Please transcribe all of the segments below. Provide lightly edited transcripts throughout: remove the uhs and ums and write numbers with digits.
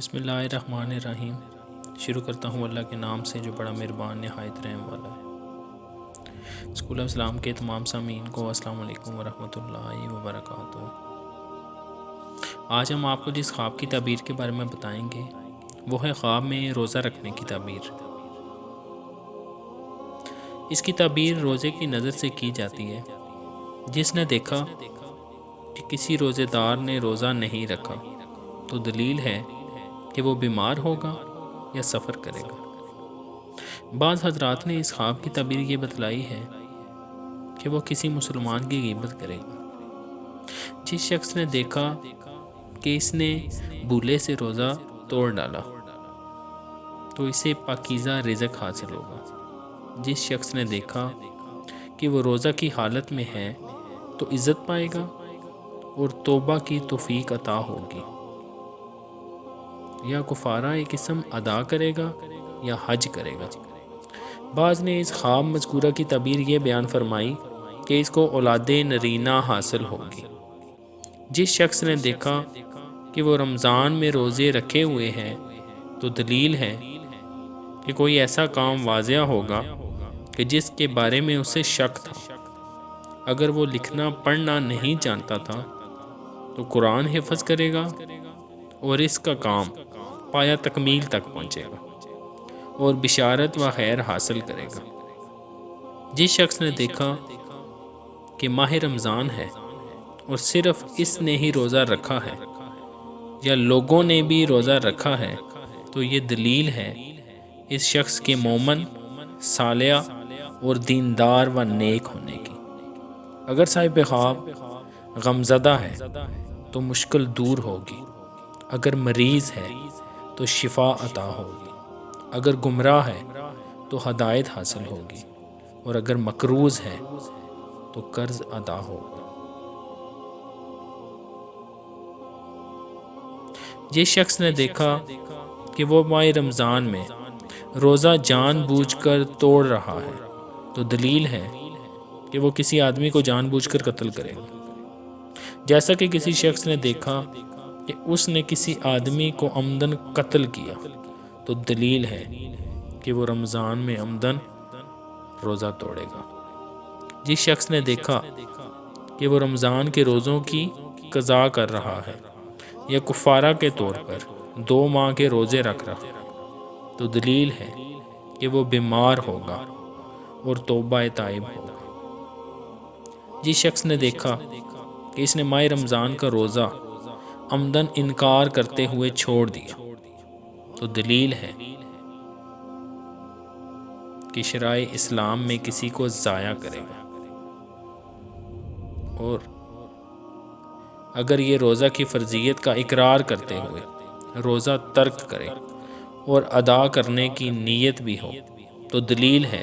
بسم اللہ الرحمن الرحیم۔ شروع کرتا ہوں اللہ کے نام سے جو بڑا مہربان نہایت رحم والا ہے۔ اسکول آف اسلام کے تمام سامعین کو السلام علیکم ورحمۃ اللہ وبرکاتہ۔ آج ہم آپ کو جس خواب کی تعبیر کے بارے میں بتائیں گے وہ ہے خواب میں روزہ رکھنے کی تعبیر۔ اس کی تعبیر روزے کی نظر سے کی جاتی ہے۔ جس نے دیکھا کہ کسی روزے دار نے روزہ نہیں رکھا تو دلیل ہے کہ وہ بیمار ہوگا یا سفر کرے گا۔ بعض حضرات نے اس خواب کی تعبیر یہ بتلائی ہے کہ وہ کسی مسلمان کی غیبت کرے گا۔ جس شخص نے دیکھا کہ اس نے بھولے سے روزہ توڑ ڈالا تو اسے پاکیزہ رزق حاصل ہوگا۔ جس شخص نے دیکھا کہ وہ روزہ کی حالت میں ہے تو عزت پائے گا اور توبہ کی توفیق عطا ہوگی۔ یا کفارہ ایک قسم ادا کرے گا یا حج کرے گا۔ بعض نے اس خواب مذکورہ کی تعبیر یہ بیان فرمائی کہ اس کو اولاد نرینہ حاصل ہوگی۔ جس شخص نے دیکھا کہ وہ رمضان میں روزے رکھے ہوئے ہیں تو دلیل ہے کہ کوئی ایسا کام واضح ہوگا کہ جس کے بارے میں اسے شک تھا۔ اگر وہ لکھنا پڑھنا نہیں جانتا تھا تو قرآن حفظ کرے گا اور اس کا کام پایا تکمیل تک پہنچے گا اور بشارت و خیر حاصل کرے گا۔ جس شخص نے دیکھا کہ ماہ رمضان ہے اور صرف اس نے ہی روزہ رکھا ہے یا لوگوں نے بھی روزہ رکھا ہے تو یہ دلیل ہے اس شخص کے مومن، صالح اور دیندار و نیک ہونے کی۔ اگر صاحب خواب غمزدہ ہے تو مشکل دور ہوگی، اگر مریض ہے تو شفا عطا ہوگی، اگر گمراہ ہے تو ہدایت حاصل ہوگی اور اگر مقروض ہے تو قرض ادا ہوگا۔ جس شخص نے دیکھا کہ وہ ماہ رمضان میں روزہ جان بوجھ کر توڑ رہا ہے تو دلیل ہے کہ وہ کسی آدمی کو جان بوجھ کر قتل کرے گا۔ جیسا کہ کسی شخص نے دیکھا کہ اس نے کسی آدمی کو عمدن قتل کیا تو دلیل ہے کہ وہ رمضان میں عمدن روزہ توڑے گا۔ جس شخص نے دیکھا کہ وہ رمضان کے روزوں کی قضا کر رہا ہے یا کفارہ کے طور پر 2 ماہ کے روزے رکھ رہا ہے تو دلیل ہے کہ وہ بیمار ہوگا اور توبہ طائب ہوگا۔ جس شخص نے دیکھا کہ اس نے ماہ رمضان کا روزہ عمدن انکار کرتے ہوئے چھوڑ دیا تو دلیل ہے کہ شرائع اسلام میں کسی کو ضائع کرے گا، اور اگر یہ روزہ کی فرضیت کا اقرار کرتے ہوئے روزہ ترک کرے اور ادا کرنے کی نیت بھی ہو تو دلیل ہے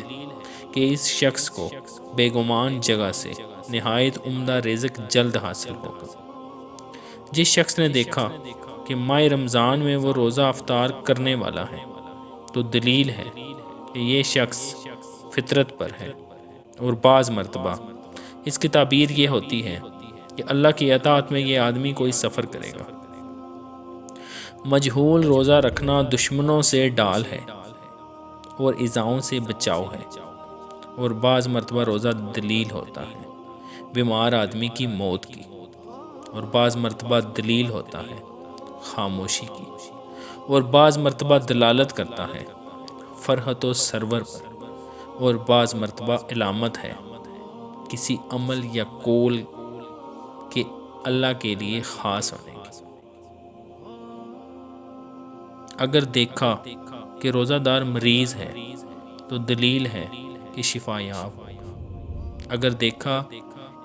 کہ اس شخص کو بے گمان جگہ سے نہایت عمدہ رزق جلد حاصل ہوگا۔ جس شخص نے دیکھا کہ ماہ رمضان میں وہ روزہ افطار کرنے والا ہے تو دلیل ہے کہ یہ شخص فطرت پر ہے، اور بعض مرتبہ اس کی تعبیر یہ ہوتی ہے کہ اللہ کی اطاعت میں یہ آدمی کوئی سفر کرے گا۔ مجہول روزہ رکھنا دشمنوں سے ڈال ہے اور ایذاؤں سے بچاؤ ہے، اور بعض مرتبہ روزہ دلیل ہوتا ہے بیمار آدمی کی موت کی، اور بعض مرتبہ دلیل ہوتا ہے خاموشی کی، اور بعض مرتبہ دلالت کرتا ہے فرحت و سرور پر، اور بعض مرتبہ علامت ہے کسی عمل یا قول کے اللہ کے لیے خاص ہونے کی۔ اگر دیکھا کہ روزہ دار مریض ہے تو دلیل ہے کہ شفا یاب ہوگا۔ اگر دیکھا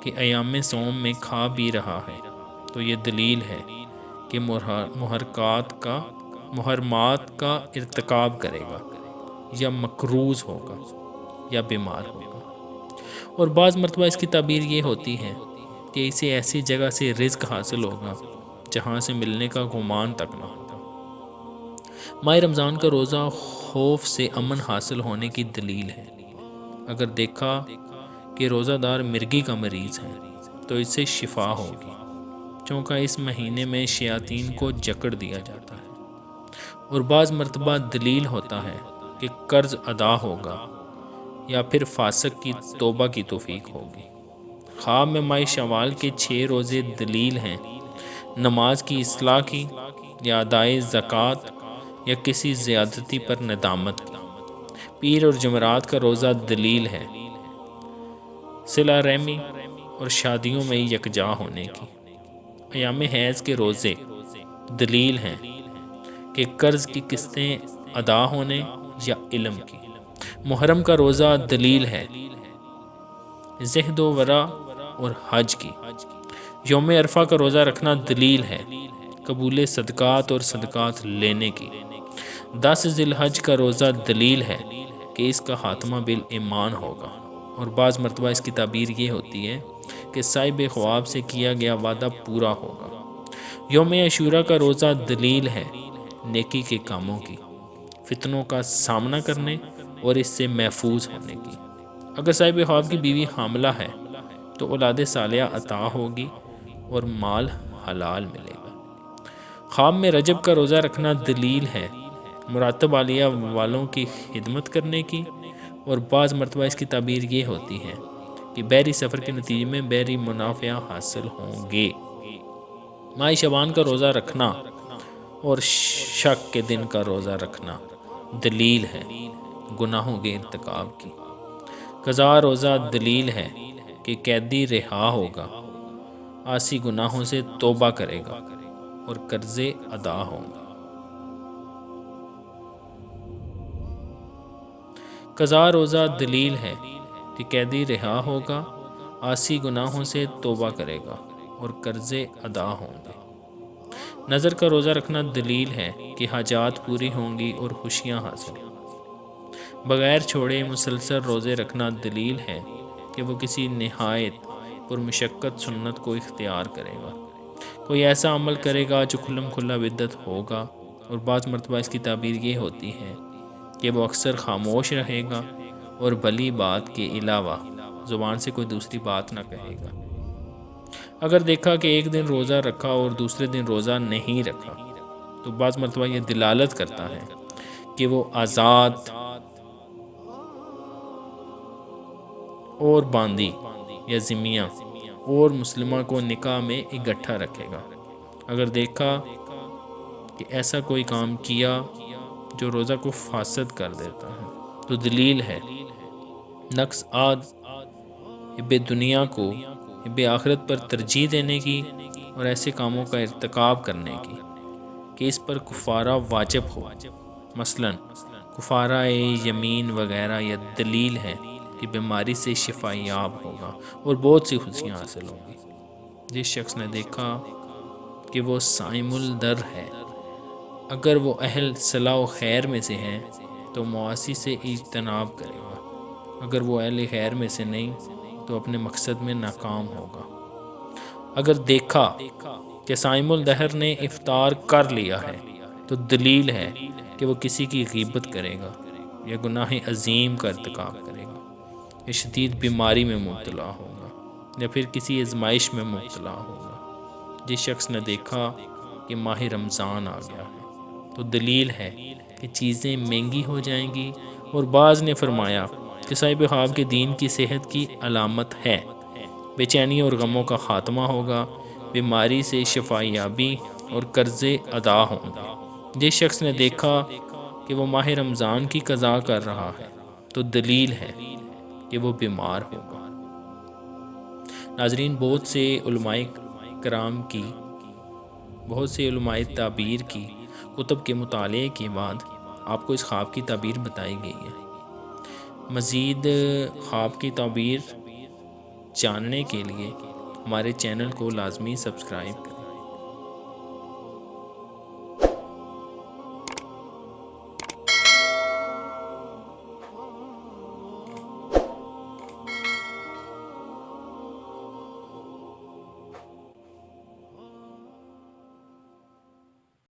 کہ ایام صوم میں کھا بھی رہا ہے تو یہ دلیل ہے کہ محرمات کا ارتکاب کرے گا یا مقروض ہوگا یا بیمار ہوگا۔ اور بعض مرتبہ اس کی تعبیر یہ ہوتی ہے کہ اسے ایسی جگہ سے رزق حاصل ہوگا جہاں سے ملنے کا گمان تک نہ ہوگا۔ ماہ رمضان کا روزہ خوف سے امن حاصل ہونے کی دلیل ہے۔ اگر دیکھا کہ روزہ دار مرگی کا مریض ہے تو اس سے شفا ہوگی، چونکہ اس مہینے میں شیاطین کو جکڑ دیا جاتا ہے۔ اور بعض مرتبہ دلیل ہوتا ہے کہ قرض ادا ہوگا یا پھر فاسق کی توبہ کی توفیق ہوگی۔ خواب میں ماہ شوال کے 6 روزے دلیل ہیں، نماز کی اصلاح کی یا ادائے زکوٰۃ یا کسی زیادتی پر ندامت کی۔ پیر اور جمعرات کا روزہ دلیل ہے، صلہ رحمی اور شادیوں میں یکجا ہونے کی۔ ایام حیض کے روزے دلیل ہیں کہ قرض کی قسطیں ادا ہونے یا علم کی۔ محرم کا روزہ دلیل ہے زہد و ورع اور حج کی۔ یوم عرفہ کا روزہ رکھنا دلیل ہے قبول صدقات اور صدقات لینے کی۔ 10 ذی الحج کا روزہ دلیل ہے کہ اس کا خاتمہ بالایمان ہوگا، اور بعض مرتبہ اس کی تعبیر یہ ہوتی ہے کہ صاحب خواب سے کیا گیا وعدہ پورا ہوگا۔ یوم عاشوراء کا روزہ دلیل ہے نیکی کے کاموں کی، فتنوں کا سامنا کرنے اور اس سے محفوظ ہونے کی۔ اگر صاحب خواب کی بیوی حاملہ ہے تو اولاد صالحہ عطا ہوگی اور مال حلال ملے گا۔ خواب میں رجب کا روزہ رکھنا دلیل ہے مراتب عالیہ والوں کی خدمت کرنے کی، اور بعض مرتبہ اس کی تعبیر یہ ہوتی ہے کہ بحری سفر کے نتیجے میں بحری منافع حاصل ہوں گے۔ ماہ شعبان کا روزہ رکھنا اور شک کے دن کا روزہ رکھنا دلیل ہے گناہوں کے ارتکاب کی۔ قضاء روزہ دلیل ہے کہ قیدی رہا ہوگا، عاصی گناہوں سے توبہ کرے گا اور قرضے ادا ہوں گے۔ قضاء روزہ دلیل ہے کہ قیدی رہا ہوگا، عاصی گناہوں سے توبہ کرے گا اور قرضے ادا ہوں گے۔ نظر کا روزہ رکھنا دلیل ہے کہ حاجات پوری ہوں گی اور خوشیاں حاصل ہوں گی۔ بغیر چھوڑے مسلسل روزے رکھنا دلیل ہے کہ وہ کسی نہایت پرمشقت سنت کو اختیار کرے گا۔ کوئی ایسا عمل کرے گا جو کھلم کھلا بدعت ہوگا، اور بعض مرتبہ اس کی تعبیر یہ ہوتی ہے کہ وہ اکثر خاموش رہے گا اور بھلی بات کے علاوہ زبان سے کوئی دوسری بات نہ کہے گا۔ اگر دیکھا کہ ایک دن روزہ رکھا اور دوسرے دن روزہ نہیں رکھا تو بعض مرتبہ یہ دلالت کرتا ہے کہ وہ آزاد اور باندی یا ذمیہ اور مسلمہ کو نکاح میں اکٹھا رکھے گا۔ اگر دیکھا کہ ایسا کوئی کام کیا جو روزہ کو فاسد کر دیتا ہے تو دلیل ہے نقص حب دنیا کو حب آخرت پر ترجیح دینے کی اور ایسے کاموں کا ارتکاب کرنے کی کہ اس پر کفارہ واجب ہو، مثلا کفارہ یمین وغیرہ، یا دلیل ہے کہ بیماری سے شفا یاب ہوگا اور بہت سی خوشیاں حاصل ہوں گی۔ جس شخص نے دیکھا کہ وہ صائم الدر ہے، اگر وہ اہل صلاح و خیر میں سے ہے تو معاصی سے اجتناب کرے گا، اگر وہ اہل خیر میں سے نہیں تو اپنے مقصد میں ناکام ہوگا۔ اگر دیکھا کہ صائم الدہر نے افطار کر لیا ہے تو دلیل ہے کہ وہ کسی کی غیبت کرے گا یا گناہ عظیم کا ارتکاب کرے گا، یا شدید بیماری میں مبتلا ہوگا، یا پھر کسی آزمائش میں مبتلا ہوگا۔ جس شخص نے دیکھا کہ ماہ رمضان آ گیا ہے تو دلیل ہے کہ چیزیں مہنگی ہو جائیں گی، اور بعض نے فرمایا کہ صاحب خواب کے دین کی صحت کی علامت ہے، بے چینی اور غموں کا خاتمہ ہوگا، بیماری سے شفا یابی اور قرضے ادا ہوں گے۔ جس شخص نے دیکھا کہ وہ ماہ رمضان کی قضا کر رہا ہے تو دلیل ہے کہ وہ بیمار ہوگا۔ ناظرین، بہت سے علماء کرام کی، بہت سے علماء تعبیر کی کتب کے مطالعے کے بعد آپ کو اس خواب کی تعبیر بتائی گئی ہے۔ مزید خواب کی تعبیر جاننے کے لیے ہمارے چینل کو لازمی سبسکرائب کریں۔